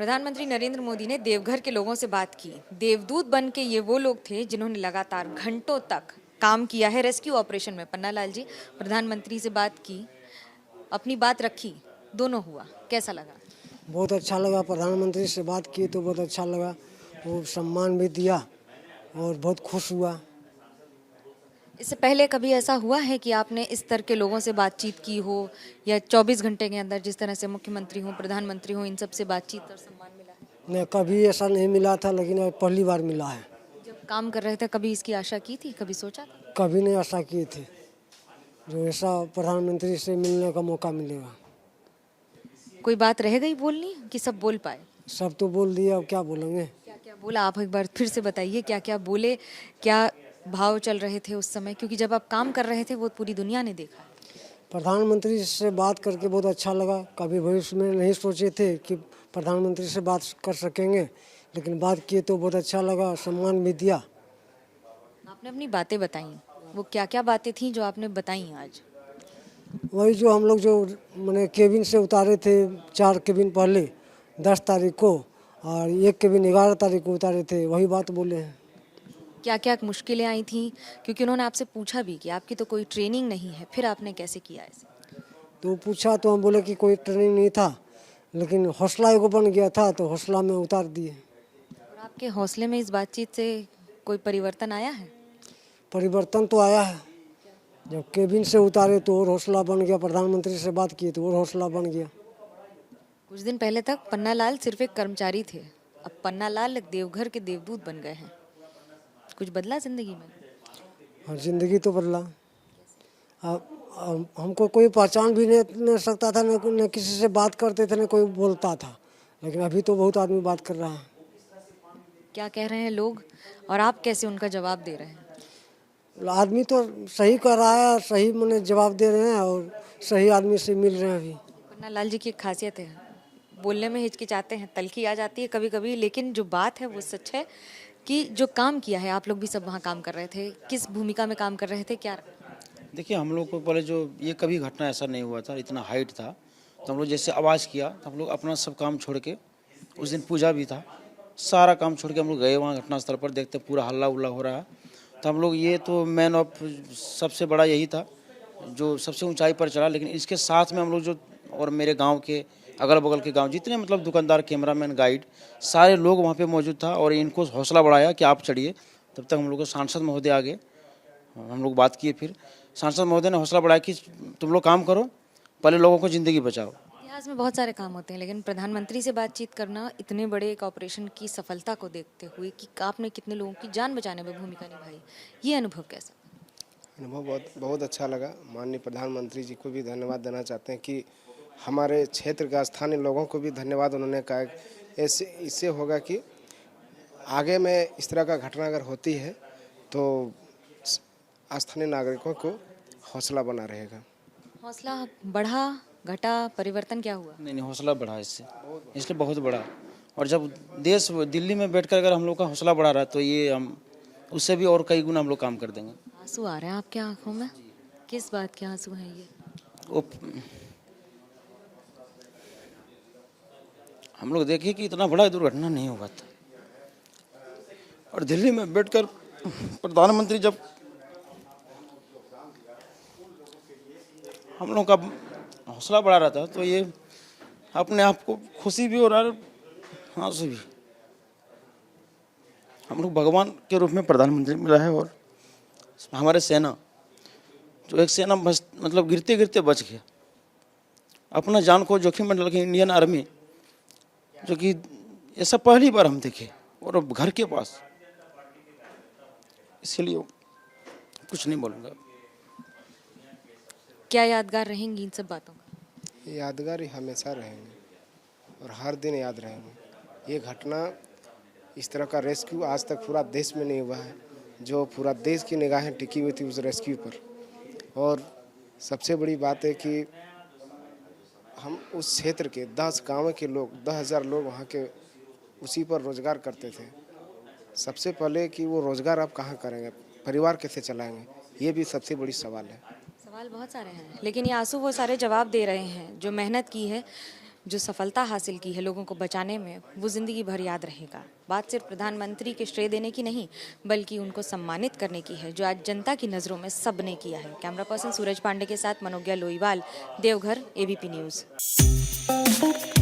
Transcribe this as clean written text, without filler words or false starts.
प्रधानमंत्री नरेंद्र मोदी ने देवघर के लोगों से बात की। देवदूत बन के ये वो लोग थे जिन्होंने लगातार घंटों तक काम किया है रेस्क्यू ऑपरेशन में। पन्ना लाल जी, प्रधानमंत्री से बात की, अपनी बात रखी, दोनों हुआ, कैसा लगा? बहुत अच्छा लगा। प्रधानमंत्री से बात की तो बहुत अच्छा लगा। वो सम्मान भी दिया और बहुत खुश हुआ। इससे पहले कभी ऐसा हुआ है कि आपने इस स्तर के लोगों से बातचीत की हो, या 24 घंटे के अंदर जिस तरह से मुख्यमंत्री हो, प्रधानमंत्री हो, इन सब से बातचीत और सम्मान मिला है? नहीं, कभी ऐसा नहीं मिला था, लेकिन अब पहली बार मिला है। जब काम कर रहे थे कभी इसकी आशा की थी, कभी सोचा था? कभी नहीं आशा किए थे जो ऐसा प्रधानमंत्री से मिलने का मौका मिलेगा। कोई बात रह गई बोलनी कि सब बोल पाए? सब तो बोल दिए, अब क्या बोलेंगे। क्या क्या बोला, आप एक बार फिर से बताइए, क्या क्या बोले, क्या भाव चल रहे थे उस समय? क्योंकि जब आप काम कर रहे थे वो पूरी दुनिया ने देखा। प्रधानमंत्री से बात करके बहुत अच्छा लगा। कभी भविष्य में नहीं सोचे थे कि प्रधानमंत्री से बात कर सकेंगे, लेकिन बात किए तो बहुत अच्छा लगा। सम्मान भी दिया। आपने अपनी बातें बताई, वो क्या क्या बातें थी जो आपने बताई आज? वही जो हम लोग जो मैंने केबिन से उतारे थे 4 केबिन पहले 10 तारीख को, और 1 केबिन 11 तारीख को उतारे थे, वही बात बोले हैं। क्या क्या मुश्किलें आई थी? क्योंकि उन्होंने आपसे पूछा भी कि आपकी तो कोई ट्रेनिंग नहीं है, फिर आपने कैसे किया ऐसे? तो पूछा तो हम बोले कि कोई ट्रेनिंग नहीं था, लेकिन हौसला एगो बन गया था तो हौसला में उतार दिए। और आपके हौसले में इस बातचीत से कोई परिवर्तन आया है? परिवर्तन तो आया है। जब केबिन से उतारे तो और हौसला बन गया, प्रधानमंत्री से बात की तो और हौसला बन गया। कुछ दिन पहले तक पन्ना लाल सिर्फ एक कर्मचारी थे, अब पन्ना लाल एक देवघर के देवदूत बन गए हैं। कुछ बदला जिंदगी में? और ज़िंदगी तो बदला। हमको कोई पहचान भी नहीं सकता था, न किसी से बात करते थे, न कोई बोलता था, लेकिन अभी तो बहुत आदमी बात कर रहा है। क्या कह रहे हैं लोग और आप कैसे उनका जवाब दे रहे हैं? आदमी तो सही कर रहा है, सही मैंने जवाब दे रहे हैं और सही आदमी से मिल रहे हैं अभी। पन्ना लाल जी की एक खासियत है, बोलने में हिचकिचाते हैं, तल्खी आ जाती है कभी कभी, लेकिन जो बात है वो सच है कि जो काम किया है, आप लोग भी सब वहाँ काम कर रहे थे, किस भूमिका में काम कर रहे थे, क्या? देखिए, हम लोग को पहले जो ये कभी घटना ऐसा नहीं हुआ था, इतना हाइट था, तो हम लोग जैसे आवाज़ किया तो हम लोग अपना सब काम छोड़ के, उस दिन पूजा भी था, सारा काम छोड़ के हम लोग गए वहाँ घटनास्थल पर। देखते पूरा हल्ला उल्ला हो रहा है, तो हम लोग ये तो मैन ऑफ सबसे बड़ा यही था जो सबसे ऊंचाई पर चढ़ा। लेकिन इसके साथ में हम लोग जो और मेरे गांव के अगल बगल के गांव जितने मतलब दुकानदार, कैमरामैन, गाइड, सारे लोग वहाँ पे मौजूद था और इनको हौसला बढ़ाया कि आप चढ़िए। तब तक हम लोग को सांसद महोदय आ गए, हम लोग बात किए। फिर सांसद महोदय ने हौसला बढ़ाया कि तुम लोग काम करो, पहले लोगों को ज़िंदगी बचाओ। इतिहास में बहुत सारे काम होते हैं, लेकिन प्रधानमंत्री से बातचीत करना, इतने बड़े एक ऑपरेशन की सफलता को देखते हुए कि आपने कितने लोगों की जान बचाने में भूमिका निभाई, ये अनुभव कैसा? अनुभव बहुत बहुत अच्छा लगा। माननीय प्रधानमंत्री जी को भी धन्यवाद देना चाहते हैं कि हमारे क्षेत्र के स्थानीय लोगों को भी धन्यवाद। उन्होंने कहा ऐसे इससे होगा कि आगे में इस तरह का घटना अगर होती है तो स्थानीय नागरिकों को हौसला बना रहेगा। हौसला बढ़ा, घटा, परिवर्तन क्या हुआ? नहीं, हौसला बढ़ा इससे, इसलिए बहुत बड़ा। और जब देश दिल्ली में बैठकर अगर हम लोग का हौसला बढ़ा रहा है तो ये हम उससे भी और कई गुना हम लोग काम कर देंगे। आंसू आ रहे हैं आपके आंखों में, किस बात के आंसू हैं ये? वो हम लोग देखिए कि इतना बड़ा दुर्घटना नहीं हुआ था, और दिल्ली में बैठकर प्रधानमंत्री जब हम लोग का हौसला बढ़ा रहा था तो ये अपने आप को खुशी भी हो रहा है, आंसू भी। हम लोग भगवान के रूप में प्रधानमंत्री मिला है, और हमारे सेना जो एक सेना मतलब गिरते गिरते बच गया, अपना जान को जोखिम में डाल के, इंडियन आर्मी जो कि ऐसा पहली बार हम देखे, और अब घर के पास, इसलिए कुछ नहीं बोलूँगा। क्या यादगार रहेंगी इन सब बातों का? यादगार ही हमेशा रहेंगे और हर दिन याद रहेंगे। ये घटना, इस तरह का रेस्क्यू आज तक पूरा देश में नहीं हुआ है, जो पूरा देश की निगाहें टिकी हुई थी उस रेस्क्यू पर। और सबसे बड़ी बात है कि हम उस क्षेत्र के 10 गाँव के लोग, 10,000 लोग वहाँ के उसी पर रोजगार करते थे। सबसे पहले कि वो रोजगार आप कहाँ करेंगे, परिवार कैसे चलाएंगे, ये भी सबसे बड़ी सवाल है। सवाल बहुत सारे हैं, लेकिन ये आंसू वो सारे जवाब दे रहे हैं जो मेहनत की है। जो सफलता हासिल की है लोगों को बचाने में, वो ज़िंदगी भर याद रहेगा। बात सिर्फ प्रधानमंत्री के श्रेय देने की नहीं, बल्कि उनको सम्मानित करने की है, जो आज जनता की नज़रों में सबने किया है। कैमरा पर्सन सूरज पांडे के साथ मनोज्ञा लोईवाल, देवघर, ABP न्यूज़।